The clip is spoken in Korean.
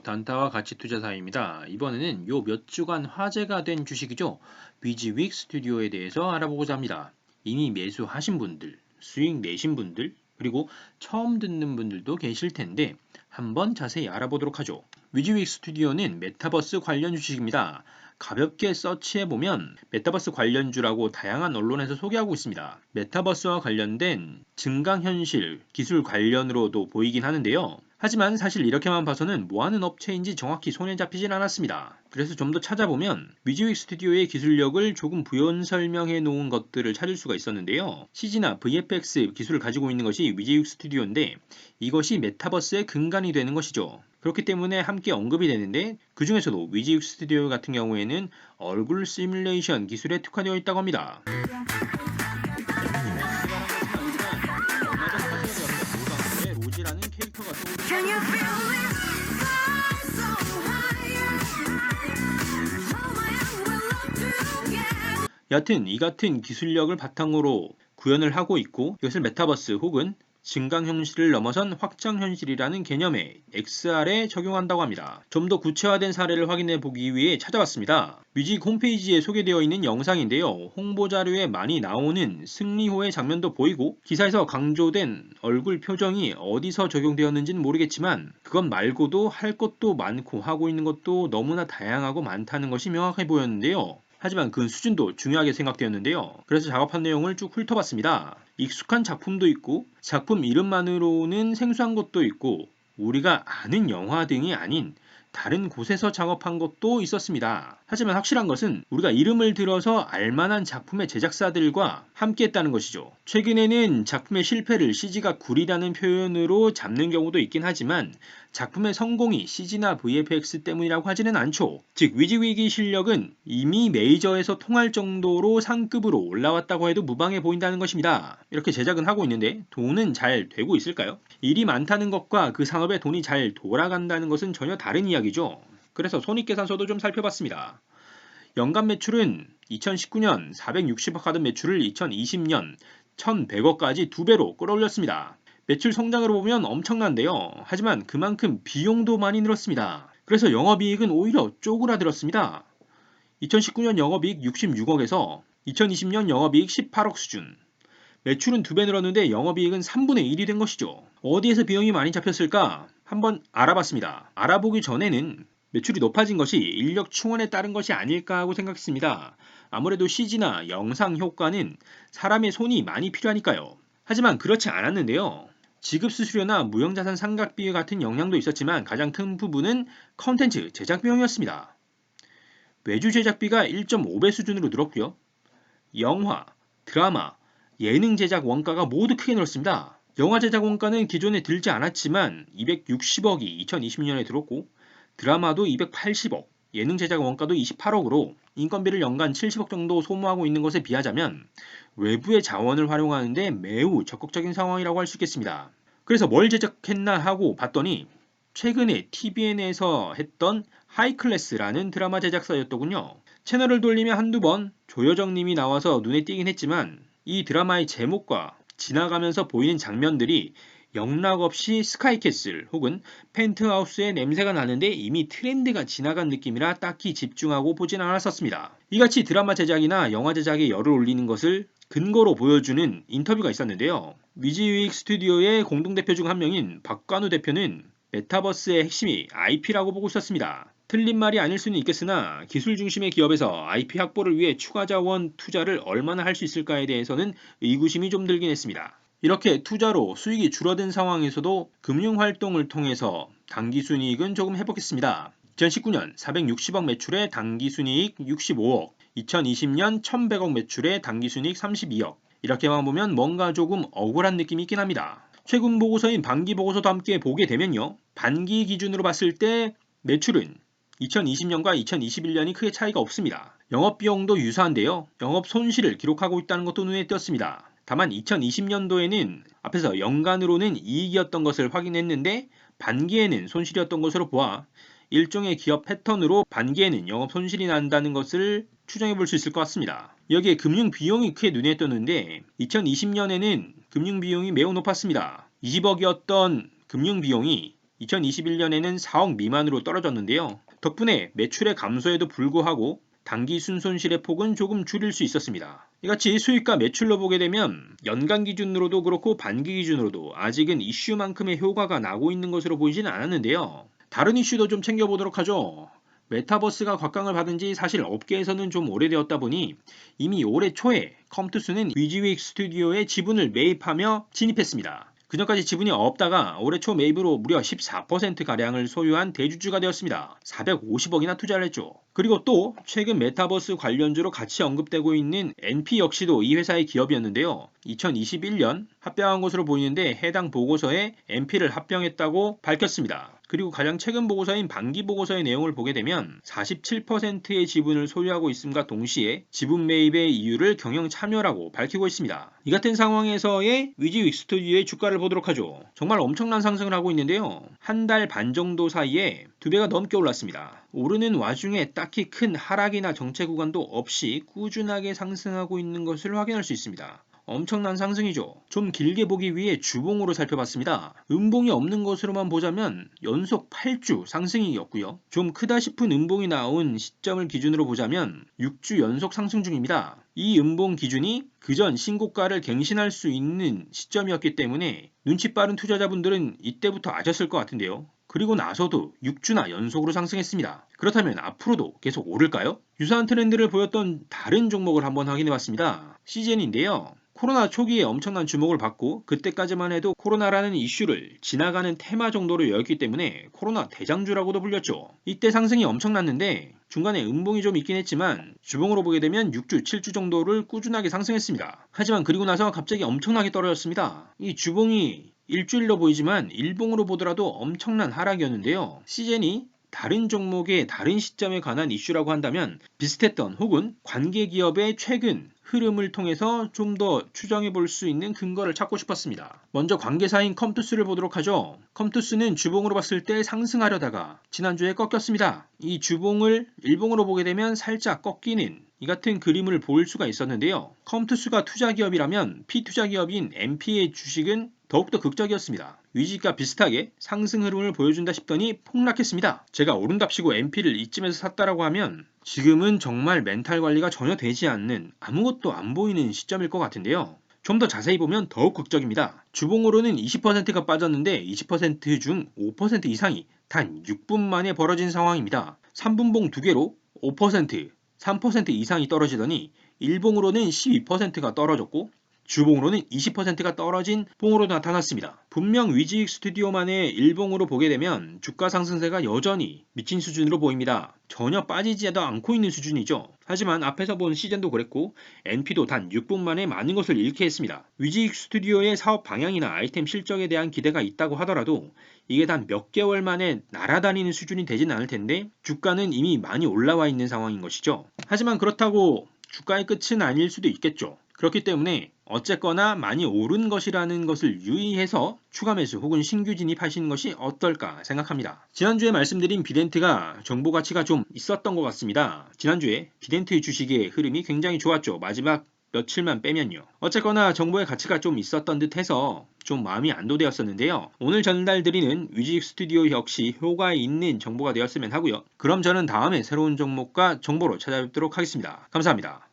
단타와 가치 투자사입니다. 이번에는 요 몇 주간 화제가 된 주식이죠. 위지윅 스튜디오에 대해서 알아보고자 합니다. 이미 매수하신 분들, 수익 내신 분들, 그리고 처음 듣는 분들도 계실 텐데 한번 자세히 알아보도록 하죠. 위지윅 스튜디오는 메타버스 관련 주식입니다. 가볍게 서치해보면 메타버스 관련주라고 다양한 언론에서 소개하고 있습니다. 메타버스와 관련된 증강현실 기술 관련으로도 보이긴 하는데요. 하지만 사실 이렇게만 봐서는 뭐하는 업체인지 정확히 손에 잡히진 않았습니다. 그래서 좀 더 찾아보면 위즈윅 스튜디오의 기술력을 조금 부연 설명해 놓은 것들을 찾을 수가 있었는데요. CG나 VFX 기술을 가지고 있는 것이 위즈윅 스튜디오인데 이것이 메타버스의 근간이 되는 것이죠. 그렇기 때문에 함께 언급이 되는데 그 중에서도 위즈윅 스튜디오 같은 경우에는 얼굴 시뮬레이션 기술에 특화되어 있다고 합니다. 로지라는 캐릭터가 여튼 이 같은 기술력을 바탕으로 구현을 하고 있고 이것을 메타버스 혹은 증강현실을 넘어선 확장현실이라는 개념의 XR에 적용한다고 합니다. 좀 더 구체화된 사례를 확인해 보기 위해 찾아봤습니다. 뮤직 홈페이지에 소개되어 있는 영상인데요. 홍보 자료에 많이 나오는 승리호의 장면도 보이고 기사에서 강조된 얼굴 표정이 어디서 적용되었는지는 모르겠지만 그것 말고도 할 것도 많고 하고 있는 것도 너무나 다양하고 많다는 것이 명확해 보였는데요. 하지만 그 수준도 중요하게 생각되었는데요. 그래서 작업한 내용을 쭉 훑어봤습니다. 익숙한 작품도 있고 작품 이름만으로는 생소한 것도 있고 우리가 아는 영화 등이 아닌 다른 곳에서 작업한 것도 있었습니다. 하지만 확실한 것은 우리가 이름을 들어서 알만한 작품의 제작사들과 함께 했다는 것이죠. 최근에는 작품의 실패를 CG가 구리라는 표현으로 잡는 경우도 있긴 하지만 작품의 성공이 CG나 VFX 때문이라고 하지는 않죠. 즉 위지위기 실력은 이미 메이저에서 통할 정도로 상급으로 올라왔다고 해도 무방해 보인다는 것입니다. 이렇게 제작은 하고 있는데 돈은 잘 되고 있을까요? 일이 많다는 것과 그 산업에 돈이 잘 돌아간다는 것은 전혀 다른 이야기죠. 그래서 손익계산서도 좀 살펴봤습니다. 연간 매출은 2019년 460억 하던 매출을 2020년 1100억까지 2배로 끌어올렸습니다. 매출 성장으로 보면 엄청난데요. 하지만 그만큼 비용도 많이 늘었습니다. 그래서 영업이익은 오히려 쪼그라들었습니다. 2019년 영업이익 66억에서 2020년 영업이익 18억 수준. 매출은 2배 늘었는데 영업이익은 3분의 1이 된 것이죠. 어디에서 비용이 많이 잡혔을까? 한번 알아봤습니다. 알아보기 전에는 매출이 높아진 것이 인력 충원에 따른 것이 아닐까 하고 생각했습니다. 아무래도 CG나 영상 효과는 사람의 손이 많이 필요하니까요. 하지만 그렇지 않았는데요. 지급 수수료나 무형자산 상각비 같은 영향도 있었지만 가장 큰 부분은 컨텐츠 제작 비용이었습니다. 외주 제작비가 1.5배 수준으로 늘었고요. 영화, 드라마, 예능 제작 원가가 모두 크게 늘었습니다. 영화 제작 원가는 기존에 들지 않았지만 260억이 2020년에 들었고 드라마도 280억, 예능 제작 원가도 28억으로 인건비를 연간 70억 정도 소모하고 있는 것에 비하자면 외부의 자원을 활용하는데 매우 적극적인 상황이라고 할 수 있겠습니다. 그래서 뭘 제작했나 하고 봤더니 최근에 TVN에서 했던 하이클래스라는 드라마 제작사였더군요. 채널을 돌리면 한두 번 조여정님이 나와서 눈에 띄긴 했지만 이 드라마의 제목과 지나가면서 보이는 장면들이 영락없이 스카이캐슬 혹은 펜트하우스의 냄새가 나는데 이미 트렌드가 지나간 느낌이라 딱히 집중하고 보진 않았었습니다. 이같이 드라마 제작이나 영화 제작에 열을 올리는 것을 근거로 보여주는 인터뷰가 있었는데요. 위지윅 스튜디오의 공동대표 중 한 명인 박관우 대표는 메타버스의 핵심이 IP라고 보고 있었습니다. 틀린 말이 아닐 수는 있겠으나 기술 중심의 기업에서 IP 확보를 위해 추가 자원 투자를 얼마나 할 수 있을까에 대해서는 의구심이 좀 들긴 했습니다. 이렇게 투자로 수익이 줄어든 상황에서도 금융활동을 통해서 당기순이익은 조금 회복했습니다. 2019년 460억 매출에 당기순이익 65억, 2020년 1100억 매출에 당기순이익 32억. 이렇게만 보면 뭔가 조금 억울한 느낌이 있긴 합니다. 최근 보고서인 반기 보고서도 함께 보게 되면요. 반기 기준으로 봤을 때 매출은 2020년과 2021년이 크게 차이가 없습니다. 영업비용도 유사한데요. 영업 손실을 기록하고 있다는 것도 눈에 띄었습니다. 다만 2020년도에는 앞에서 연간으로는 이익이었던 것을 확인했는데 반기에는 손실이었던 것으로 보아 일종의 기업 패턴으로 반기에는 영업 손실이 난다는 것을 추정해 볼 수 있을 것 같습니다. 여기에 금융 비용이 크게 눈에 띄었는데 2020년에는 금융 비용이 매우 높았습니다. 20억이었던 금융 비용이 2021년에는 4억 미만으로 떨어졌는데요. 덕분에 매출의 감소에도 불구하고 단기 순손실의 폭은 조금 줄일 수 있었습니다. 이같이 수익과 매출로 보게 되면 연간 기준으로도 그렇고 반기 기준으로도 아직은 이슈만큼의 효과가 나고 있는 것으로 보이지는 않았는데요. 다른 이슈도 좀 챙겨보도록 하죠. 메타버스가 곽강을 받은 지 사실 업계에서는 좀 오래되었다 보니 이미 올해 초에 컴투스는 위즈윅 스튜디오의 지분을 매입하며 진입했습니다. 그전까지 지분이 없다가 올해 초 매입으로 무려 14%가량을 소유한 대주주가 되었습니다. 450억이나 투자를 했죠. 그리고 또 최근 메타버스 관련주로 같이 언급되고 있는 NP 역시도 이 회사의 기업이었는데요. 2021년 합병한 것으로 보이는데 해당 보고서에 NP를 합병했다고 밝혔습니다. 그리고 가장 최근 보고서인 반기 보고서의 내용을 보게 되면 47%의 지분을 소유하고 있음과 동시에 지분 매입의 이유를 경영 참여라고 밝히고 있습니다. 이 같은 상황에서의 위즈윅 스튜디오의 주가를 보도록 하죠. 정말 엄청난 상승을 하고 있는데요. 한 달 반 정도 사이에 2배가 넘게 올랐습니다. 오르는 와중에 딱히 큰 하락이나 정체 구간도 없이 꾸준하게 상승하고 있는 것을 확인할 수 있습니다. 엄청난 상승이죠. 좀 길게 보기 위해 주봉으로 살펴봤습니다. 음봉이 없는 것으로만 보자면 연속 8주 상승이었고요. 좀 크다 싶은 음봉이 나온 시점을 기준으로 보자면 6주 연속 상승 중입니다. 이 음봉 기준이 그전 신고가를 갱신할 수 있는 시점이었기 때문에 눈치 빠른 투자자분들은 이때부터 아셨을 것 같은데요. 그리고 나서도 6주나 연속으로 상승했습니다. 그렇다면 앞으로도 계속 오를까요? 유사한 트렌드를 보였던 다른 종목을 한번 확인해봤습니다. 시젠인데요. 코로나 초기에 엄청난 주목을 받고 그때까지만 해도 코로나라는 이슈를 지나가는 테마 정도로 여겼기 때문에 코로나 대장주라고도 불렸죠. 이때 상승이 엄청났는데 중간에 음봉이 좀 있긴 했지만 주봉으로 보게 되면 6주, 7주 정도를 꾸준하게 상승했습니다. 하지만 그리고 나서 갑자기 엄청나게 떨어졌습니다. 이 주봉이 일주일로 보이지만 일봉으로 보더라도 엄청난 하락이었는데요. 시젠이 다른 종목의 다른 시점에 관한 이슈라고 한다면 비슷했던 혹은 관계 기업의 최근 흐름을 통해서 좀 더 추정해 볼 수 있는 근거를 찾고 싶었습니다. 먼저 관계사인 컴투스를 보도록 하죠. 컴투스는 주봉으로 봤을 때 상승하려다가 지난주에 꺾였습니다. 이 주봉을 일봉으로 보게 되면 살짝 꺾이는 이 같은 그림을 볼 수가 있었는데요. 컴투스가 투자기업이라면 피투자기업인 NP의 주식은 더욱더 극적이었습니다. 위지가 비슷하게 상승 흐름을 보여준다 싶더니 폭락했습니다. 제가 오른답시고 NP를 이쯤에서 샀다라고 하면 지금은 정말 멘탈 관리가 전혀 되지 않는 아무것도 안 보이는 시점일 것 같은데요. 좀 더 자세히 보면 더욱 극적입니다. 주봉으로는 20%가 빠졌는데 20%중 5% 이상이 단 6분 만에 벌어진 상황입니다. 3분봉 2개로 5%, 3% 이상이 떨어지더니 일봉으로는 12%가 떨어졌고 주봉으로는 20%가 떨어진 봉으로 나타났습니다. 분명 위즈윅 스튜디오만의 일봉으로 보게 되면 주가 상승세가 여전히 미친 수준으로 보입니다. 전혀 빠지지도 않고 있는 수준이죠. 하지만 앞에서 본 시즌도 그랬고 NP도 단 6분 만에 많은 것을 잃게 했습니다. 위즈윅 스튜디오의 사업 방향이나 아이템 실적에 대한 기대가 있다고 하더라도 이게 단 몇 개월 만에 날아다니는 수준이 되진 않을 텐데 주가는 이미 많이 올라와 있는 상황인 것이죠. 하지만 그렇다고 주가의 끝은 아닐 수도 있겠죠. 그렇기 때문에 어쨌거나 많이 오른 것이라는 것을 유의해서 추가 매수 혹은 신규 진입하시는 것이 어떨까 생각합니다. 지난주에 말씀드린 비덴트가 정보 가치가 좀 있었던 것 같습니다. 지난주에 비덴트 주식의 흐름이 굉장히 좋았죠. 마지막 며칠만 빼면요. 어쨌거나 정보의 가치가 좀 있었던 듯 해서 좀 마음이 안도되었었는데요. 오늘 전달드리는 위즈윅 스튜디오 역시 효과 있는 정보가 되었으면 하고요. 그럼 저는 다음에 새로운 종목과 정보로 찾아뵙도록 하겠습니다. 감사합니다.